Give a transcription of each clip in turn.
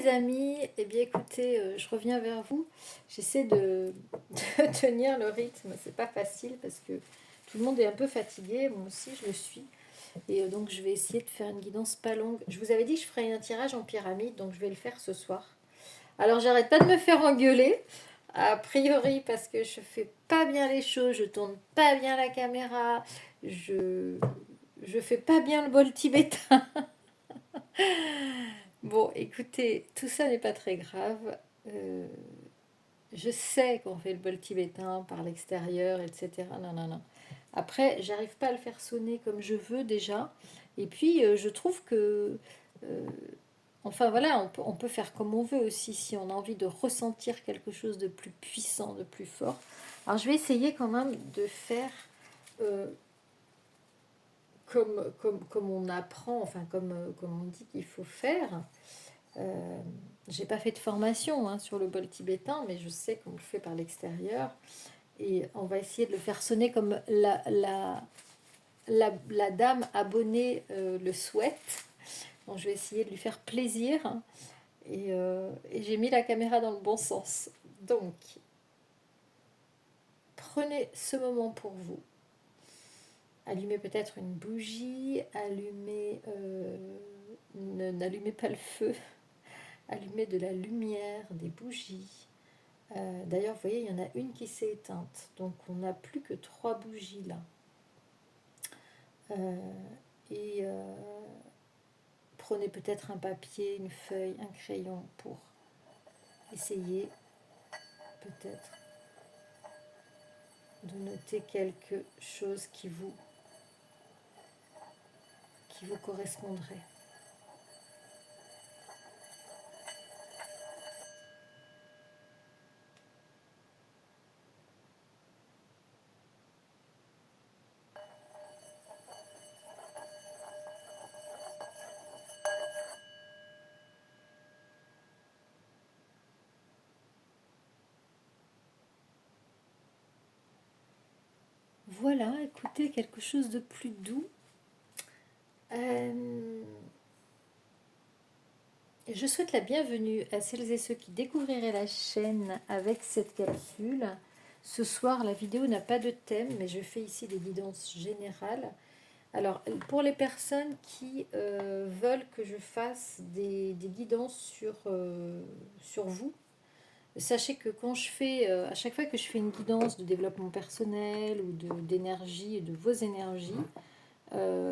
amis, eh bien écoutez, je reviens vers vous. J'essaie de tenir le rythme, c'est pas facile parce que tout le monde est un peu fatigué, moi aussi je le suis. Et donc je vais essayer de faire une guidance pas longue. Je vous avais dit que je ferais un tirage en pyramide, donc je vais le faire ce soir. Alors j'arrête pas de me faire engueuler, a priori parce que je fais pas bien les choses, je tourne pas bien la caméra, je fais pas bien le bol tibétain. Bon, écoutez, tout ça n'est pas très grave. Euh, je sais qu'on fait le bol tibétain par l'extérieur, etc. Non, non, non. Après, j'arrive pas à le faire sonner comme je veux déjà. Et puis, je trouve que, euh, enfin voilà, on peut faire comme on veut aussi si on a envie de ressentir quelque chose de plus puissant, de plus fort. Alors, je vais essayer quand même de faire euh, comme on apprend, enfin comme on dit qu'il faut faire. J'ai pas fait de formation sur le bol tibétain, mais je sais qu'on le fait par l'extérieur. Et on va essayer de le faire sonner comme la dame abonnée le souhaite. Donc je vais essayer de lui faire plaisir. Et j'ai mis la caméra dans le bon sens. Donc, prenez ce moment pour vous. Allumez peut-être une bougie, n'allumez pas le feu, allumez de la lumière, des bougies. D'ailleurs, vous voyez, il y en a une qui s'est éteinte. Donc, on n'a plus que 3 bougies là. Euh, et prenez peut-être un papier, une feuille, un crayon pour essayer peut-être de noter quelque chose qui vous correspondrait. Voilà, écoutez, quelque chose de plus doux. Je souhaite la bienvenue à celles et ceux qui découvriraient la chaîne avec cette capsule. Ce soir, la vidéo n'a pas de thème, mais je fais ici des guidances générales. Alors, pour les personnes qui veulent que je fasse des guidances sur vous, sachez que quand je fais, à chaque fois que je fais une guidance de développement personnel ou d'énergie et de vos énergies,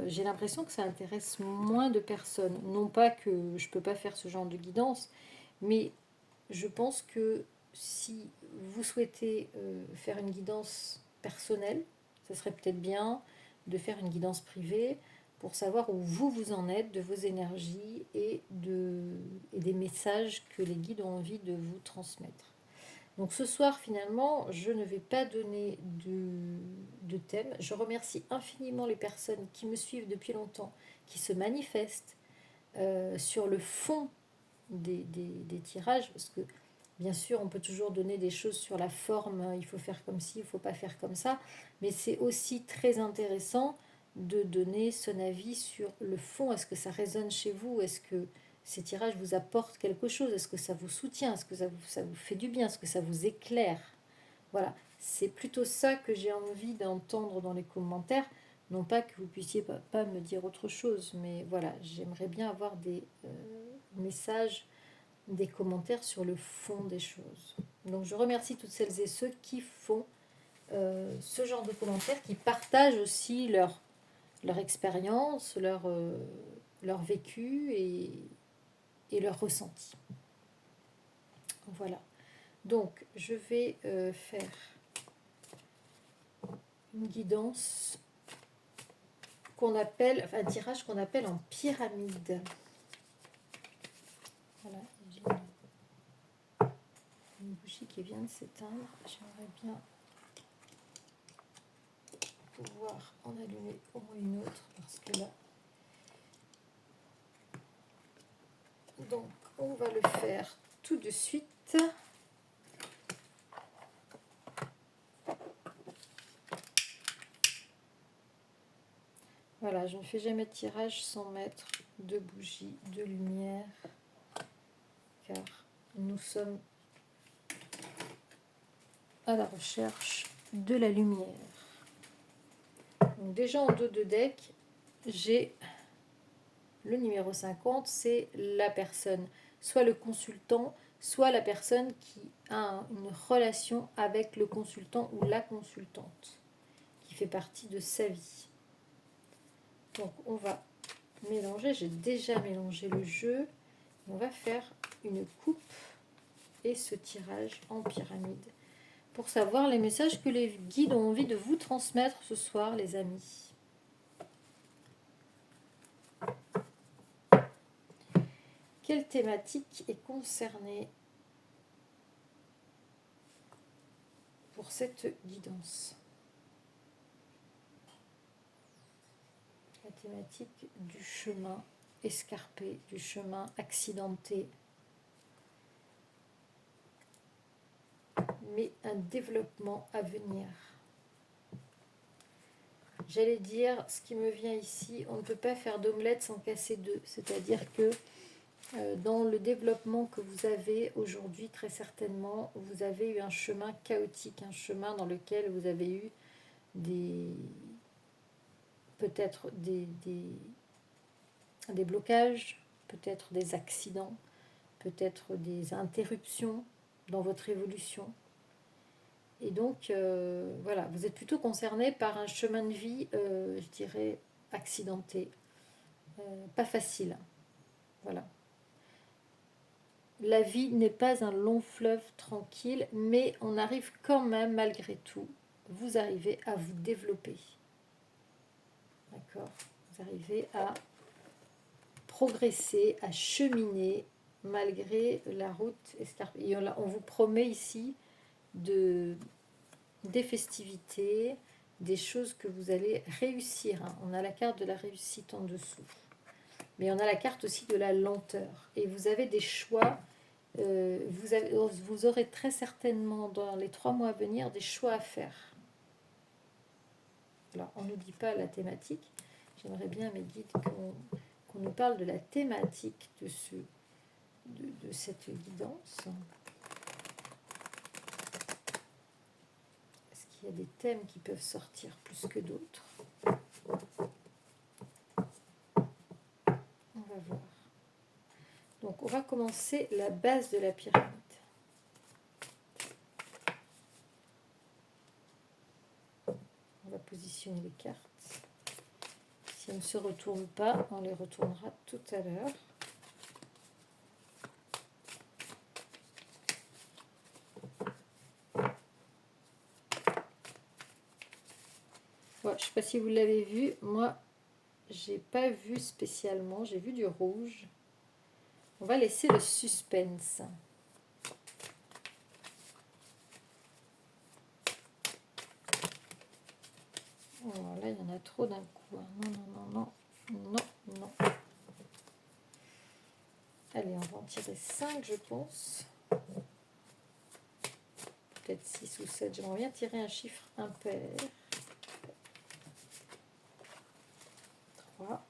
j'ai l'impression que ça intéresse moins de personnes. Non pas que je ne peux pas faire ce genre de guidance, mais je pense que si vous souhaitez faire une guidance personnelle, ça serait peut-être bien de faire une guidance privée pour savoir où vous en êtes de vos énergies et des messages que les guides ont envie de vous transmettre. Donc ce soir, finalement, je ne vais pas donner de thème. Je remercie infiniment les personnes qui me suivent depuis longtemps, qui se manifestent sur le fond des tirages, parce que bien sûr, on peut toujours donner des choses sur la forme, il faut faire comme ci, il ne faut pas faire comme ça, mais c'est aussi très intéressant de donner son avis sur le fond. Est-ce que ça résonne chez vous? Est-ce que ces tirages vous apportent quelque chose? Est-ce que ça vous soutient? Est-ce que ça vous fait du bien? Est-ce que ça vous éclaire? Voilà, c'est plutôt ça que j'ai envie d'entendre dans les commentaires. Non pas que vous puissiez pas me dire autre chose, mais voilà, j'aimerais bien avoir des messages, des commentaires sur le fond des choses. Donc je remercie toutes celles et ceux qui font ce genre de commentaires, qui partagent aussi leur expérience, leur vécu et leur ressenti. Voilà. Donc je vais faire une guidance un tirage qu'on appelle en pyramide. Voilà, j'ai une bougie qui vient de s'éteindre. J'aimerais bien pouvoir en allumer au moins une autre parce que là. Donc, on va le faire tout de suite. Voilà, je ne fais jamais de tirage sans mettre de bougies, de lumière, car nous sommes à la recherche de la lumière. Donc déjà en dos de deck, j'ai le numéro 50, c'est la personne, soit le consultant, soit la personne qui a une relation avec le consultant ou la consultante, qui fait partie de sa vie. Donc on va mélanger, j'ai déjà mélangé le jeu, on va faire une coupe et ce tirage en pyramide pour savoir les messages que les guides ont envie de vous transmettre ce soir, les amis. Quelle thématique est concernée pour cette guidance? La thématique du chemin escarpé, du chemin accidenté, mais un développement à venir. J'allais dire, ce qui me vient ici, on ne peut pas faire d'omelette sans casser deux. C'est-à-dire que dans le développement que vous avez aujourd'hui, très certainement, vous avez eu un chemin chaotique, un chemin dans lequel vous avez eu peut-être des blocages, peut-être des accidents, peut-être des interruptions dans votre évolution. Et donc, voilà, vous êtes plutôt concerné par un chemin de vie, je dirais, accidenté, pas facile. Voilà. La vie n'est pas un long fleuve tranquille, mais on arrive quand même, malgré tout, vous arrivez à vous développer. D'accord? Vous arrivez à progresser, à cheminer, malgré la route escarpée. Et on vous promet ici des festivités, des choses que vous allez réussir. On a la carte de la réussite en dessous. Mais on a la carte aussi de la lenteur. Et vous avez des choix. Vous aurez très certainement dans les 3 mois à venir des choix à faire. Alors, on ne nous dit pas la thématique. J'aimerais bien, mes guides, qu'on nous parle de la thématique de cette guidance. Est-ce qu'il y a des thèmes qui peuvent sortir plus que d'autres? On va voir. Donc, on va commencer la base de la pyramide. On va positionner les cartes. Si on ne se retourne pas, on les retournera tout à l'heure. Ouais, je ne sais pas si vous l'avez vu. Moi, j'ai pas vu spécialement. J'ai vu du rouge. On va laisser le suspense. Oh, là, il y en a trop d'un coup. Non, non, non, non. Non, non. Allez, on va en tirer 5, je pense. Peut-être 6 ou 7. J'aimerais bien tirer un chiffre impair. 3.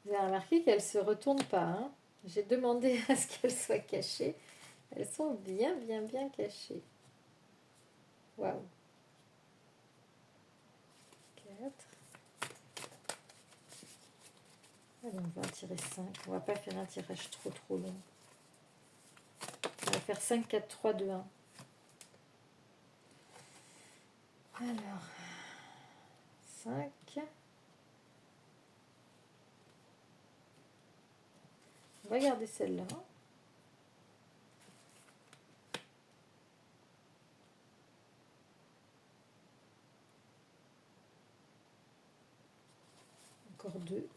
Vous avez remarqué qu'elles ne se retournent pas. Hein. J'ai demandé à ce qu'elles soient cachées. Elles sont bien, bien, bien cachées. Waouh. 4. Allez, on va en tirer 5. On ne va pas faire un tirage trop long. On va faire 5, 4, 3, 2, 1. Alors, 5. On va garder celle-là. Encore 2.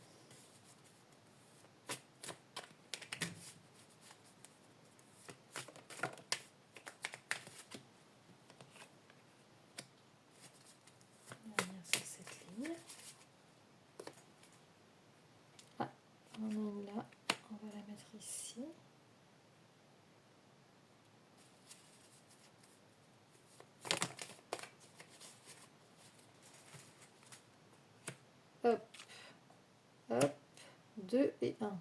On va venir sur cette ligne. Ah, on en a une là. On va la mettre ici. 2 et 1.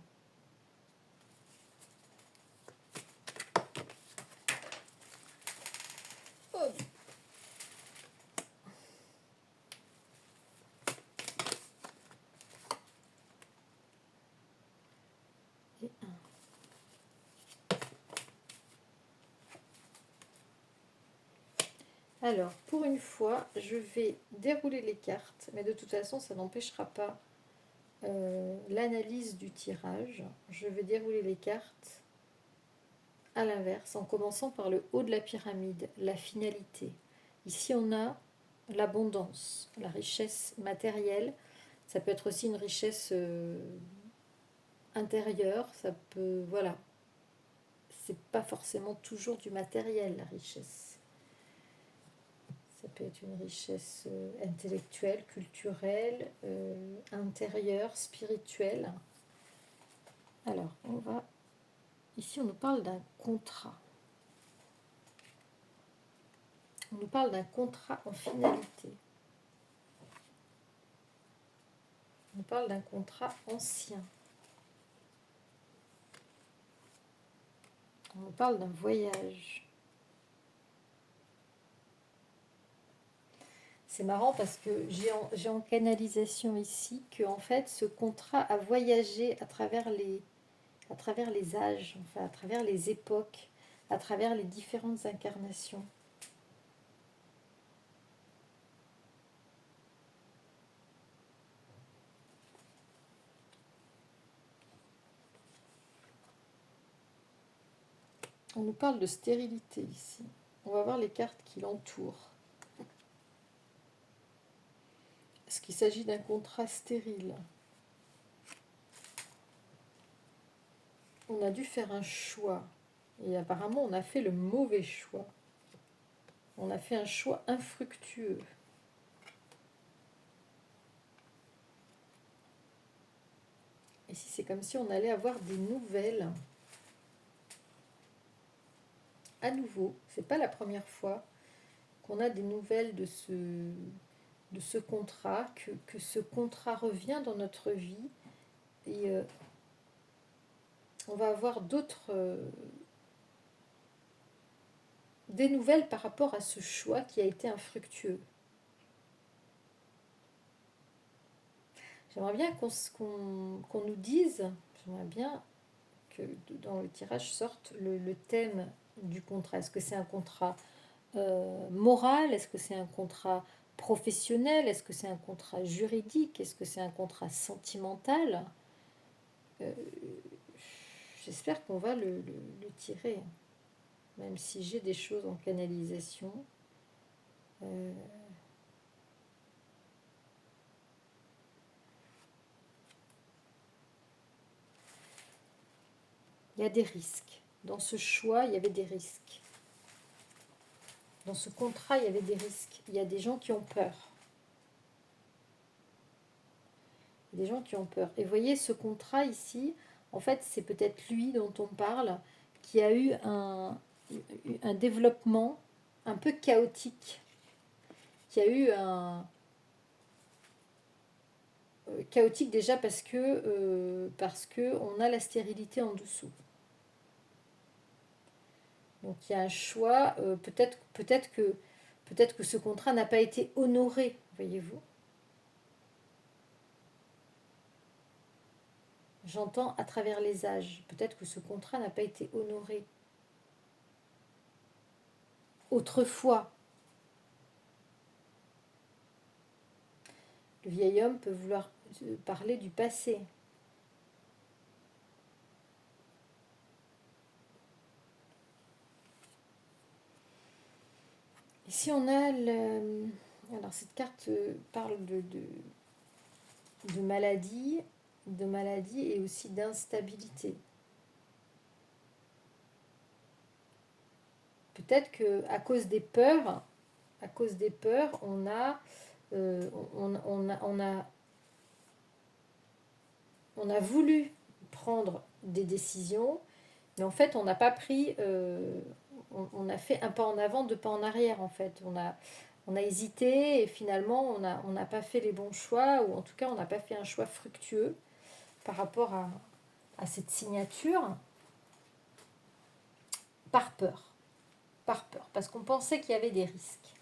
Hop. Et 1. Alors, pour une fois, je vais dérouler les cartes, mais de toute façon, ça n'empêchera pas l'analyse du tirage. Je vais dérouler les cartes à l'inverse, en commençant par le haut de la pyramide, la finalité. Ici, on a l'abondance, la richesse matérielle. Ça peut être aussi une richesse intérieure. Ça peut, voilà. C'est pas forcément toujours du matériel, la richesse. Ça peut être une richesse intellectuelle, culturelle, intérieure, spirituelle. Alors, on va... Ici, on nous parle d'un contrat. On nous parle d'un contrat en finalité. On nous parle d'un contrat ancien. On nous parle d'un voyage. C'est marrant parce que j'ai en canalisation ici que en fait ce contrat a voyagé à travers les âges, enfin à travers les époques, à travers les différentes incarnations. On nous parle de stérilité ici. On va voir les cartes qui l'entourent. Est-ce qu'il s'agit d'un contrat stérile? On a dû faire un choix. Et apparemment, on a fait le mauvais choix. On a fait un choix infructueux. Ici, c'est comme si on allait avoir des nouvelles. À nouveau, c'est pas la première fois qu'on a des nouvelles de ce contrat, que ce contrat revient dans notre vie. Et on va avoir des nouvelles par rapport à ce choix qui a été infructueux. J'aimerais bien qu'on nous dise, j'aimerais bien que dans le tirage sorte le thème du contrat. Est-ce que c'est un contrat moral? Est-ce que c'est un contrat professionnel? Est-ce que c'est un contrat juridique? Est-ce que c'est un contrat sentimental? J'espère qu'on va le tirer, même si j'ai des choses en canalisation. Il y a des risques. Dans ce choix, il y avait des risques. Dans ce contrat, il y avait des risques. Il y a des gens qui ont peur. Des gens qui ont peur. Et voyez, ce contrat ici, en fait, c'est peut-être lui dont on parle, qui a eu un développement un peu chaotique, qui a eu un... chaotique déjà parce que on a la stérilité en dessous. Donc il y a un choix, peut-être que ce contrat n'a pas été honoré, voyez-vous. J'entends à travers les âges. Peut-être que ce contrat n'a pas été honoré. Autrefois, le vieil homme peut vouloir parler du passé. Ici, on a le... Alors, cette carte parle de maladie et aussi d'instabilité. Peut-être qu'à cause des peurs, on a voulu prendre des décisions, mais en fait, on n'a pas pris, on a fait un pas en avant, deux pas en arrière, en fait. On a hésité et finalement, on n'a pas fait les bons choix, ou en tout cas, on n'a pas fait un choix fructueux, par rapport à cette signature, par peur. Par peur, parce qu'on pensait qu'il y avait des risques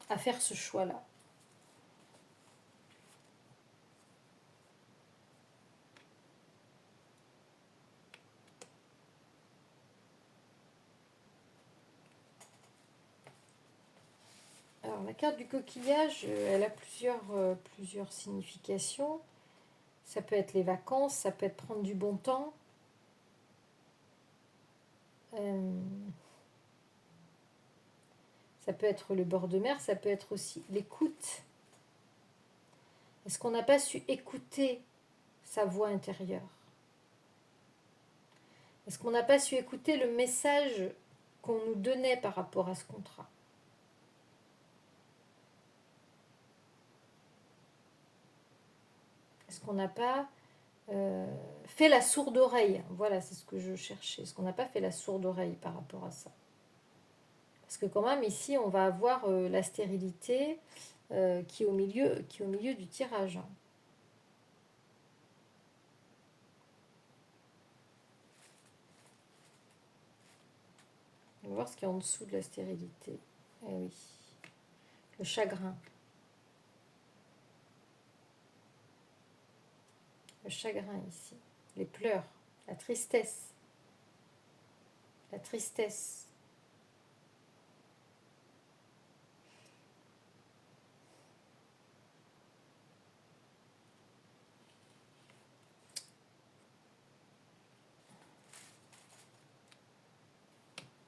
à faire ce choix-là. Alors, la carte du coquillage, elle a plusieurs significations. Ça peut être les vacances, ça peut être prendre du bon temps. Ça peut être le bord de mer, ça peut être aussi l'écoute. Est-ce qu'on n'a pas su écouter sa voix intérieure? Est-ce qu'on n'a pas su écouter le message qu'on nous donnait par rapport à ce contrat? Est-ce qu'on n'a pas fait la sourde oreille? Voilà, c'est ce que je cherchais. Est-ce qu'on n'a pas fait la sourde oreille par rapport à ça? Parce que quand même, ici, on va avoir la stérilité qui est au milieu du tirage. On va voir ce qu'il y a en dessous de la stérilité. Eh oui, le chagrin. Le chagrin ici. Les pleurs. La tristesse. La tristesse.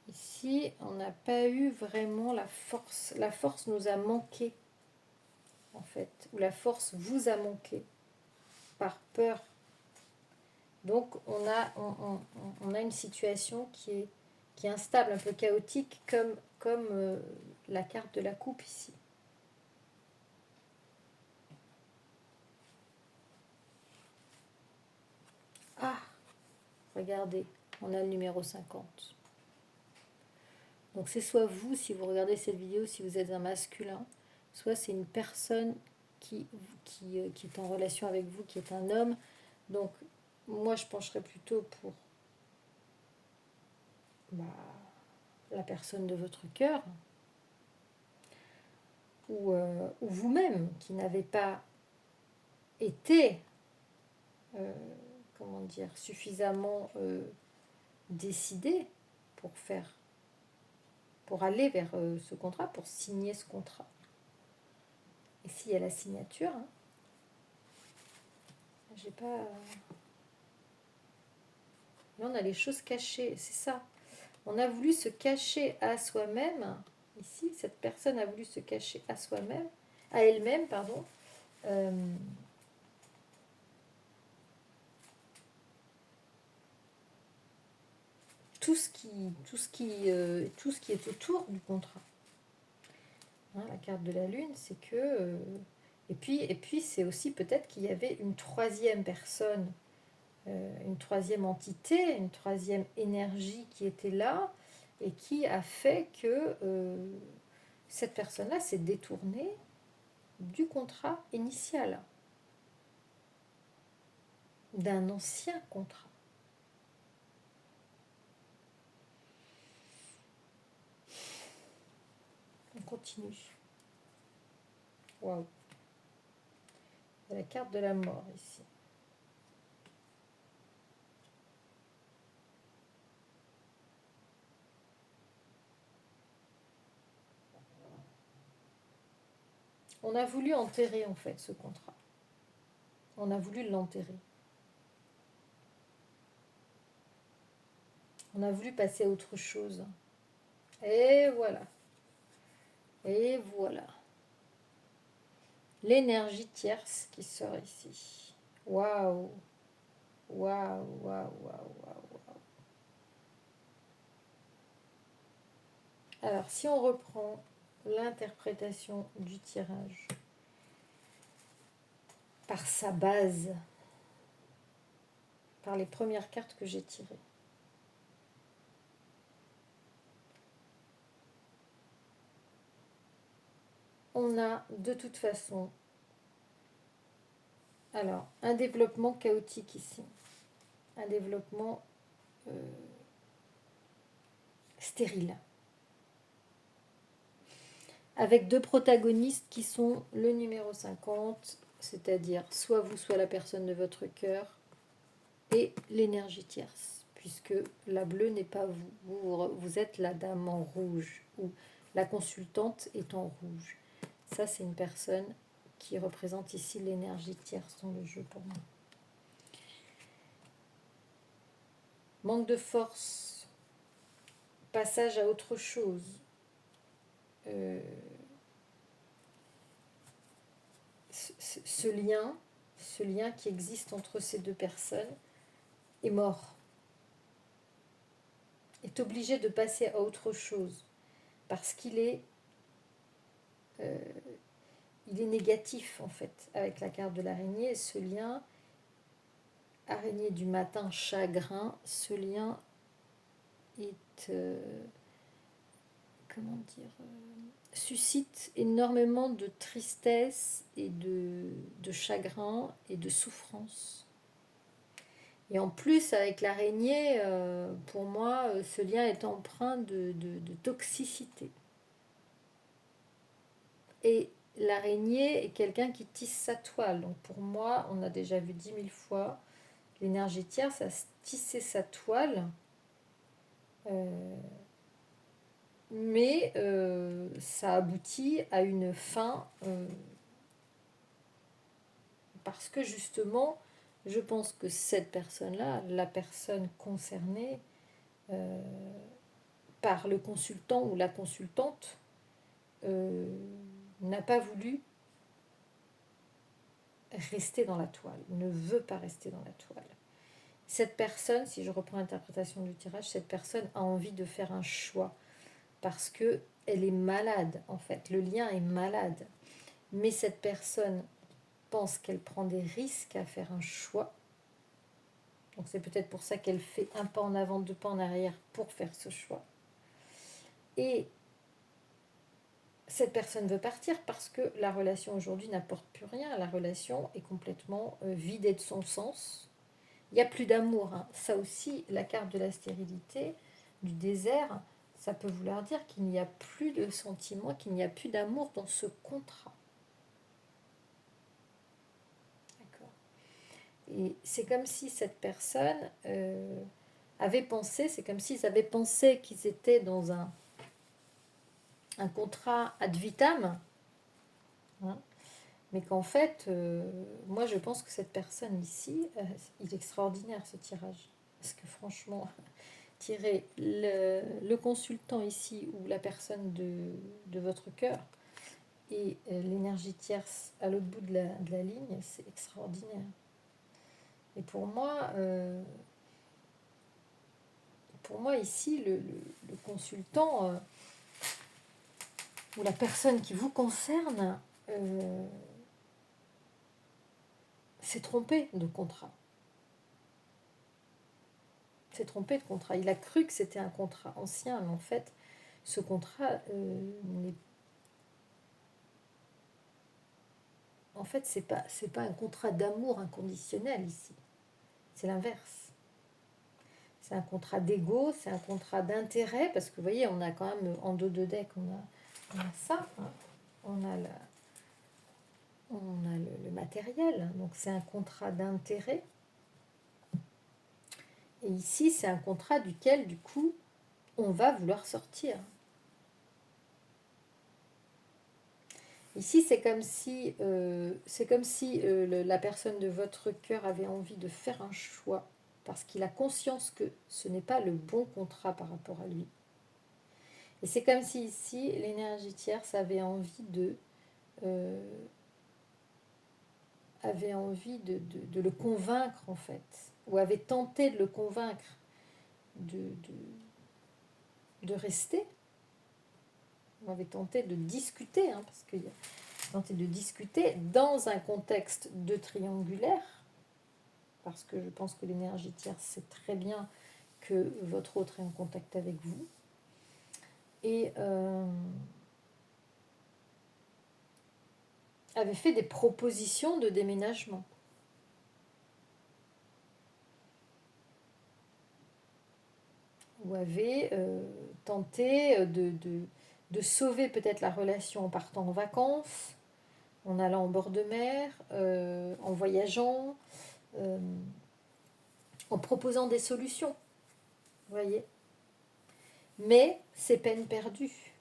Ici, on n'a pas eu vraiment la force. La force nous a manqué, en fait. Ou la force vous a manqué par peur. Donc, on a une situation qui est instable, un peu chaotique, comme la carte de la coupe ici. Ah, regardez, on a le numéro 50. Donc c'est soit vous, si vous regardez cette vidéo, si vous êtes un masculin, soit c'est une personne qui est en relation avec vous, qui est un homme. Donc moi je pencherais plutôt pour la personne de votre cœur, ou vous-même qui n'avez pas été, comment dire, suffisamment décidé pour aller vers ce contrat, pour signer ce contrat. Ici, il y a la signature. Hein. J'ai pas. Là, on a les choses cachées, c'est ça. On a voulu se cacher à soi-même. Ici, cette personne a voulu se cacher à soi-même, à elle-même, pardon. Tout ce qui est autour du contrat. Hein, la carte de la lune, c'est que et puis c'est aussi peut-être qu'il y avait une troisième personne, une troisième entité, une troisième énergie qui était là et qui a fait que cette personne-là s'est détournée du contrat initial, d'un ancien contrat. On continue. Waouh. La carte de la mort ici. On a voulu enterrer en fait ce contrat. On a voulu l'enterrer. On a voulu passer à autre chose. Et voilà. Et voilà. L'énergie tierce qui sort ici. Waouh. Waouh, waouh, waouh, waouh, waouh. Alors, si on reprend l'interprétation du tirage par sa base, par les premières cartes que j'ai tirées, on a de toute façon, Alors, un développement chaotique ici. Un développement stérile. Avec deux protagonistes qui sont le numéro 50, c'est-à-dire soit vous, soit la personne de votre cœur, et l'énergie tierce, puisque la bleue n'est pas vous. Vous êtes la dame en rouge, ou la consultante est en rouge. Ça, c'est une personne qui représente ici l'énergie tierce dans le jeu pour moi. Manque de force, passage à autre chose. Ce lien qui existe entre ces deux personnes est mort, est obligé de passer à autre chose, parce qu'il est négatif en fait, avec la carte de l'araignée. Ce lien, araignée du matin, chagrin, ce lien est, comment dire, suscite énormément de tristesse et de chagrin et de souffrance. Et en plus, avec l'araignée, pour moi, ce lien est empreint de toxicité. Et l'araignée est quelqu'un qui tisse sa toile. Donc pour moi, on a déjà vu 10 000 fois, l'énergie tierce, ça tisser sa toile. Mais ça aboutit à une fin parce que justement, je pense que cette personne-là, la personne concernée par le consultant ou la consultante, n'a pas voulu rester dans la toile, ne veut pas rester dans la toile. Cette personne, si je reprends l'interprétation du tirage, cette personne a envie de faire un choix parce que elle est malade en fait, le lien est malade. Mais cette personne pense qu'elle prend des risques à faire un choix. Donc c'est peut-être pour ça qu'elle fait un pas en avant, deux pas en arrière pour faire ce choix. Et cette personne veut partir parce que la relation aujourd'hui n'apporte plus rien. La relation est complètement vidée de son sens. Il n'y a plus d'amour. Hein. Ça aussi, la carte de la stérilité, du désert, ça peut vouloir dire qu'il n'y a plus de sentiments, qu'il n'y a plus d'amour dans ce contrat. D'accord. Et c'est comme si cette personne avait pensé, c'est comme s'ils avaient pensé qu'ils étaient dans un contrat ad vitam, hein, mais qu'en fait, moi je pense que cette personne ici, il est extraordinaire ce tirage. Parce que franchement, tirer le consultant ici ou la personne de votre cœur et l'énergie tierce à l'autre bout de la ligne, c'est extraordinaire. Et pour moi ici, le consultant ou la personne qui vous concerne s'est trompé de contrat. S'est trompé de contrat. Il a cru que c'était un contrat ancien, mais en fait, ce contrat n'est en fait, c'est pas un contrat d'amour inconditionnel ici. C'est l'inverse. C'est un contrat d'ego, c'est un contrat d'intérêt, parce que vous voyez, on a quand même, en dos de deck, on a ça, hein. On a le matériel, donc c'est un contrat d'intérêt. Et ici, c'est un contrat duquel, du coup, on va vouloir sortir. Ici, c'est comme si, la personne de votre cœur avait envie de faire un choix parce qu'il a conscience que ce n'est pas le bon contrat par rapport à lui. Et c'est comme si ici, l'énergie tierce avait envie de le convaincre en fait, ou avait tenté de le convaincre de rester, ou avait tenté de discuter, hein, parce qu'il a tenté de discuter dans un contexte de triangulaire, parce que je pense que l'énergie tierce sait très bien que votre autre est en contact avec vous. Et avait fait des propositions de déménagement. vous avez tenté de sauver peut-être la relation en partant en vacances, en allant en bord de mer, en voyageant, en proposant des solutions, vous voyez. Mais c'est peine perdue.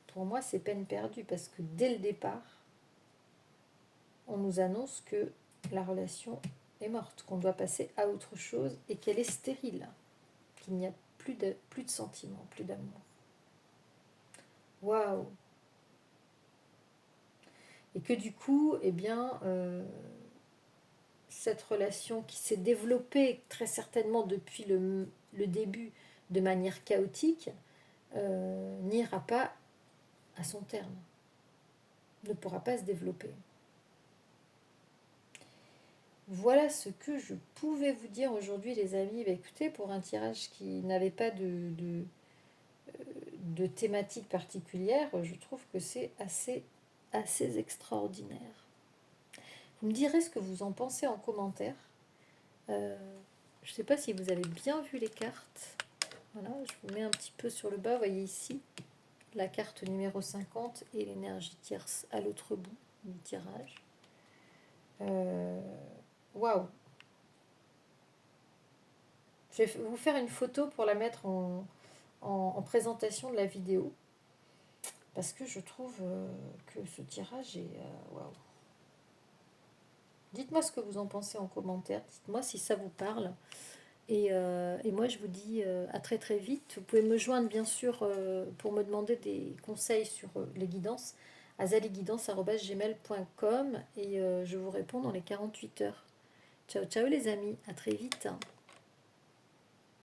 Pour moi, c'est peine perdue parce que dès le départ, on nous annonce que la relation est morte, qu'on doit passer à autre chose et qu'elle est stérile, qu'il n'y a plus de sentiments, plus d'amour. Waouh! Et que du coup, eh bien, cette relation qui s'est développée très certainement depuis le début de manière chaotique n'ira pas à son terme, ne pourra pas se développer. Voilà ce que je pouvais vous dire aujourd'hui, les amis. Bah, écoutez, pour un tirage qui n'avait pas de thématique particulière, je trouve que c'est assez extraordinaire. Vous me direz ce que vous en pensez en commentaire. Je ne sais pas si vous avez bien vu les cartes. Voilà, je vous mets un petit peu sur le bas. Vous voyez ici la carte numéro 50 et l'énergie tierce à l'autre bout du tirage. Waouh! Je vais vous faire une photo pour la mettre en présentation de la vidéo. Parce que je trouve que ce tirage est... waouh! Dites-moi ce que vous en pensez en commentaire. Dites-moi si ça vous parle. Et moi, je vous dis à très très vite. Vous pouvez me joindre, bien sûr, pour me demander des conseils sur les guidances, à zaliguidance@gmail.com et je vous réponds dans les 48 heures. Ciao, ciao les amis. À très vite.